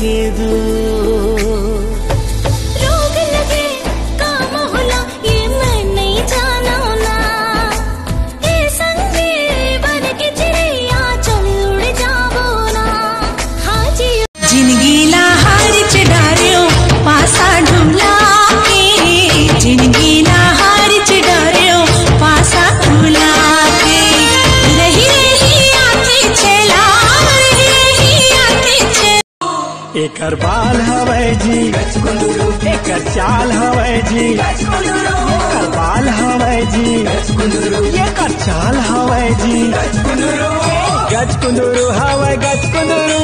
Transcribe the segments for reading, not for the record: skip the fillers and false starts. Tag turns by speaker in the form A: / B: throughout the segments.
A: के दो।
B: रोग लगे काम होला ये मैं नहीं जाना ना, ये संगे बन के चिड़िया चल उड़ जावो ना। हाँ जी
A: जिंदगी ला हार चढ़ारियो पासा ढूंढला के, जिंदगी ला हार चढ़ारियो पासा ढूंढला के। रही रही आके चला, रही आके चला।
C: एकर बाल हवै जी एकर चाल हवै जी, एकर बाल हवै जी एकर चाल हवै जी। गज कुंदरू हवै गज कुंदरू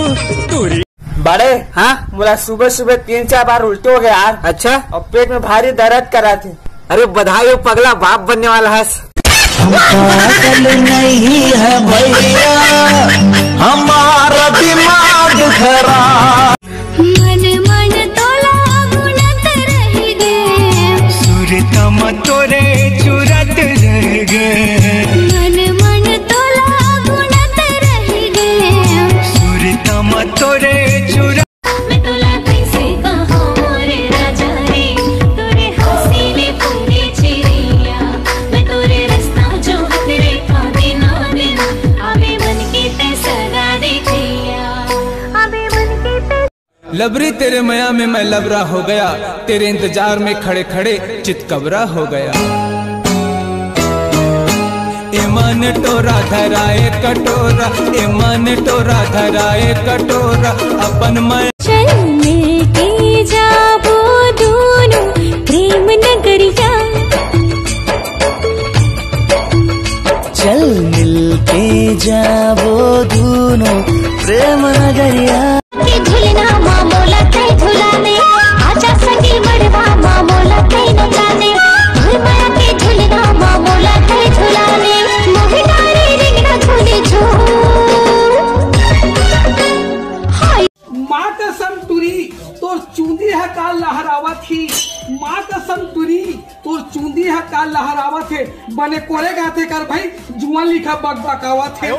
C: तुरी।
D: बड़े हाँ मुला सुबह सुबह 3-4 बार उल्टे हो गए यार। अच्छा और पेट में भारी दर्द करा थे। अरे बधाई हो पगला, बाप बनने वाला है।
C: पागल नहीं है भैया हमारा दिमाग खराब।
B: मन मन तोला गुणत रह गए,
C: सुरतम तोरे चुरत रह गए।
B: मन मन तोला गुणत रह गए,
C: सुरतम तोरे चुरत।
B: मैं तोला कैसे कहूँ मोरे राजा रे, तोरे हसीने पूरे चिड़िया। मैं तोरे रास्ता जो तेरे खाते ना दिन, आवे मन के ते सगा देखिया, आवे मन के ते।
E: लबरी तेरे मया में मैं लबरा हो गया, तेरे इंतजार में खड़े खड़े चितकबरा हो गया। मन टोरा धराए कटोरा, मन टोरा धराए कटोरा, अपन मैं
B: चल मिलके जाबो दोनों प्रेम नगरिया।
A: चल मिल के जाबो दोनों प्रेम नगरिया।
B: के झुलना मामोला कई झुलाने, आजा संगी मड़वा मामोला कई न जाने। माया के झुलना मामोला कई झुलाने, मोहि डारे रिंगना झूले झूल। हाय
F: माँ कसम तुरी तोर चूंदी है काल लहरावत ही, माँ कसम तुरी तोर चूंदी है काल लहरावत है। बने कोरे गाते कर भाई जुआन लिखा बक बकावत है।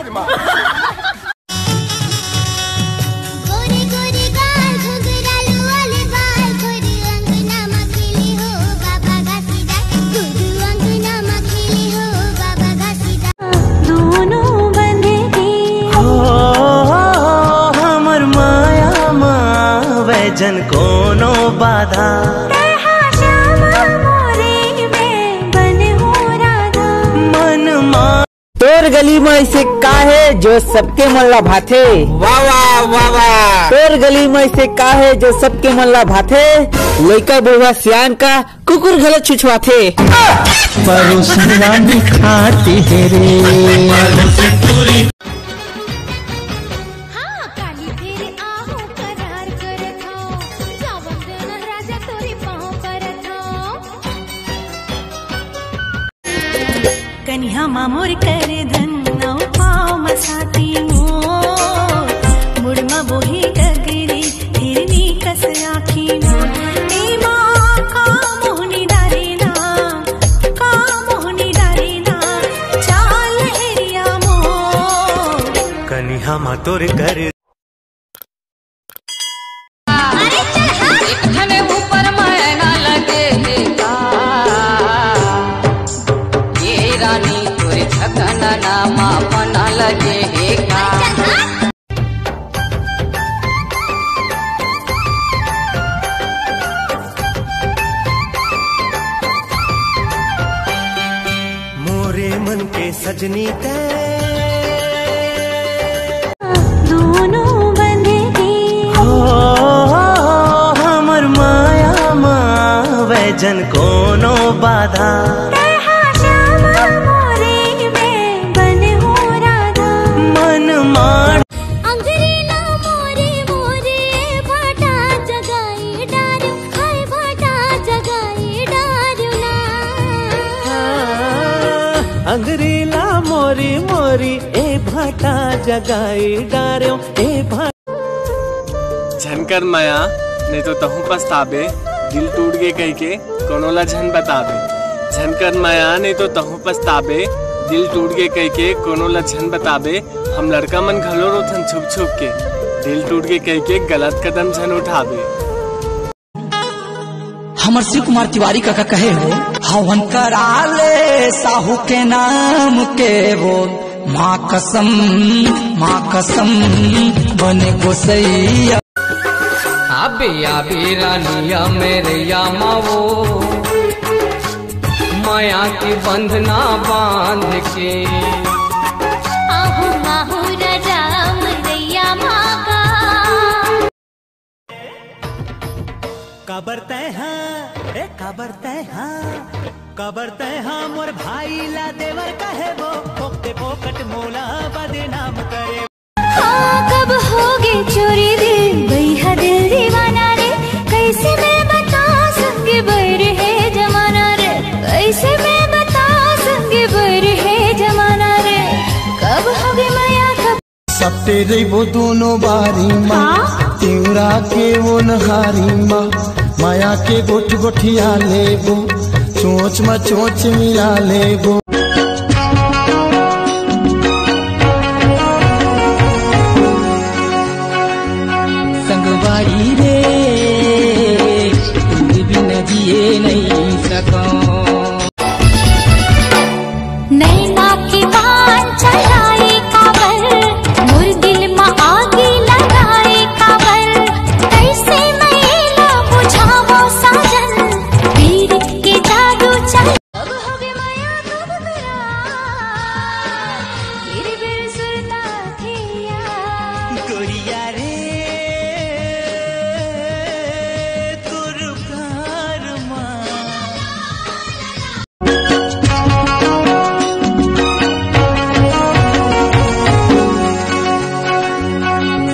B: गोरी गोरी गाल घुंघरालू वाले बाल, गोरी अंगना मखिली हो बाबा घासीदार, गुरु अंगना मखिली हो बाबा घासीदार। दोनों बंधे थे
A: हो हमर माया माँ वैजन कोनो बाधा।
B: तरहा श्यामा मोरे में बन हो राधा।
A: मन माँ
D: तोर गली में ऐसे का है जो सबके मन ला भाथे। वाह वाह वाह वाह। तोर गली में ऐसे का है जो सबके मन ला भाथे। लइका बुढ़वा सियान का कुकुर गलत छुछवाथे।
C: परोसना दिखाती है रे।
B: हाँ काली तेरे आहू करार करत हो, जावन देना राजा तोरे पाँव परत हो।
A: कन्या मामोर कर धन नौ पाँव मसाती मोर, मुड़मा बोही डगरी हिरनी कस आखी मोर। ए माँ का मोहनी डारेना, का मोहनी डारेना, चाल हेरिया मोर। कन्या मातोर कर
B: अरे चल हाँ
G: हमें ऊपर मैना लगे का, ये रानी तोरे झकना नामा मना लगे का।
A: मोरे मन के सजनी ते
B: दोनों बंधे थे
A: हो हमर माया माँ वैजन कोनो बाधा।
B: तरहा श्यामा मोरे में बन हो राधा।
A: मन मार
B: अंगरेला मोरे मोरे भाटा जगाई डारू, हाय भाटा जगाई डारू ना।
A: अंगरेला मोरी मोरी ए भाटा जगाई डार्यो ए भाटा।
H: झनकर माया नहीं तो तहु पछताबे, दिल टूट गए कह के कोनो ला झन बताबे। झनकर माया नहीं तो तहु पछताबे, दिल टूट गए कह के कोनो ला झन बताबे। हम लड़का मन घलो रोथन छुप छुप के, दिल टूट के कह के गलत कदम झन उठावे।
I: हमर शिव कुमार तिवारी का कहे हो हवन कराले साहू के नाम के बोल माँ कसम बने गोसैया।
J: आबे रानिया मेरे या मावो माया की बंधना बांध के
B: आहू आहू राजा मरैया मागा।
A: कबरते हाँ मोर भाई ला देवर कहे वो पोकते पोकट मोला बदनाम करे।
B: कब होगे चोरी दिल बैहा दिल दीवाना रे, कैसे मैं बता संग बर है जमाना रे, कैसे मैं बता संग बर है जमाना रे। कब होगे माया कब
C: सपते वो दोनों बारी माँ तिवरा के वो नहारी माँ माया के गोठ गोठिया लेबो चोच में चोच मिला लेबो।
I: संगवारी रे तुम बिना जिए नहीं सको।
B: नैना की बान चढ़ाए काबर, मोर दिल में आगे लगाए काबर, कैसे मैला बुझावो साजन पीरित के जादू चल। कब होगे माया कब करार, फिर बिर सुरता थिया
A: गोरिया रे तोर प्यार माँ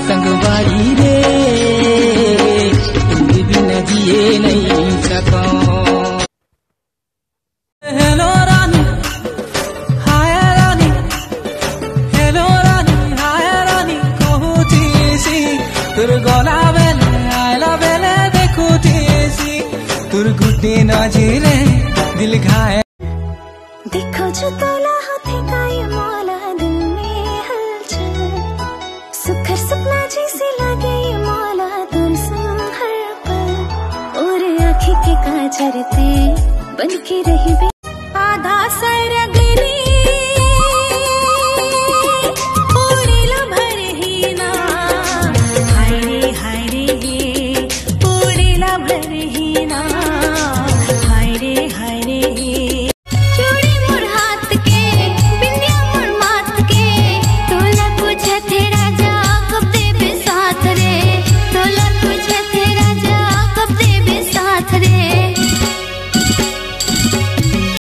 I: संगवारी रे तुम बिना जिए नहीं सको।
J: हेलो रानी हाय रानी, हेलो रानी हाय रानी कहूतीसी तुर गला बेले आयला बेले देखूतीसी तुर गुड्डी नजीरे दिल घाय।
B: देखो जो तोला हाथी का ये मौला दिल में हलचल, सुखर सपना जैसे लगे ये मौला दूर सुन हर पल, और आँखें के काजर ते बन के रही बे आधा सर